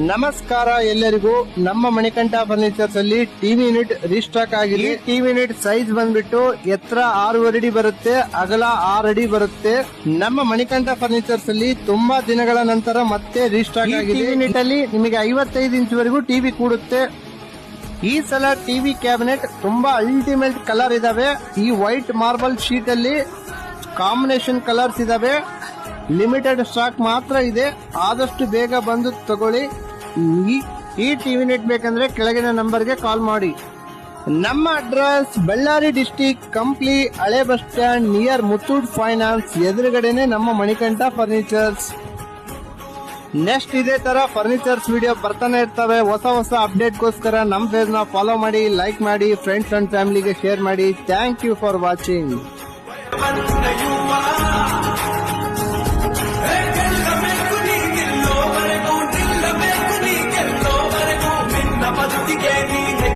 ನಮಸ್ಕಾರ ಎಲ್ಲರಿಗೂ. ನಮ್ಮ ಮಣಿಕಂಠ ಫರ್ನಿಚರ್ಸ್ ಅಲ್ಲಿ ಟಿವಿ ಯೂನಿಟ್ ರೀಸ್ಟಾಕ್ ಆಗಿದೆ. ಟಿವಿ ಯೂನಿಟ್ ಸೈಜ್ ಬಂದ್ಬಿಟ್ಟು ಎತ್ತರ 6.5 ಅಡಿ ಬರುತ್ತೆ, ಅಗಲ 6 ಅಡಿ ಬರುತ್ತೆ. ನಮ್ಮ ಮಣಿಕಂಠ ಫರ್ನಿಚರ್ಸ್ ಅಲ್ಲಿ ತುಂಬಾ ದಿನಗಳ ನಂತರ ಮತ್ತೆ ರೀಸ್ಟಾಕ್ ಆಗಿದೆ. ಯೂನಿಟ್ ಅಲ್ಲಿ ನಿಮಗೆ 55 ಇಂಚ್ ವರೆಗೂ ಟಿವಿ ಕೂಡುತ್ತೆ. ಈ ಸಲ ಟಿವಿ ಕ್ಯಾಬಿನೆಟ್ ತುಂಬಾ ಅಲ್ಟಿಮೇಟ್ ಕಲರ್ ಇದಾವೆ. ಈ ವೈಟ್ ಮಾರ್ಬಲ್ ಶೀಟ್ ಅಲ್ಲಿ ಕಾಂಬಿನೇಷನ್ ಕಲರ್ಸ್ ಇದಾವೆ. ಲಿಮಿಟೆಡ್ ಸ್ಟಾಕ್ ಮಾತ್ರ ಇದೆ, ಆದಷ್ಟು ಬೇಗ ಬಂದು ತಗೊಳ್ಳಿ. ಈ ಟಿವಿ ನೆಟ್ ಬೇಕಂದ್ರೆ ಕೆಳಗಿನ ನಂಬರ್ಗೆ ಕಾಲ್ ಮಾಡಿ. ನಮ್ಮ ಅಡ್ರೆಸ್ ಬಳ್ಳಾರಿ ಡಿಸ್ಟಿಕ್, ಕಂಪ್ಲಿ, ಹಳೆ bus stand, near Muthoot finance ಎದುರುಗಡೆನೆ ನಮ್ಮ ಮಣಿಕಂಠ ಫರ್ನಿಚರ್ಸ್. ನೆಕ್ಸ್ಟ್ ಇದೇ ತರ ಫರ್ನಿಚರ್ಸ್ ವಿಡಿಯೋ ಬರ್ತಾನೆ ಇರ್ತವೆ. ಹೊಸ ಅಪ್ಡೇಟ್ಗೋಸ್ಕರ ನಮ್ಮ ಪೇಜ್ ನ ಫಾಲೋ ಮಾಡಿ, ಲೈಕ್ ಮಾಡಿ, ಫ್ರೆಂಡ್ಸ್ ಅಂಡ್ ಫ್ಯಾಮಿಲಿಗೆ ಶೇರ್ ಮಾಡಿ. Thank you for watching.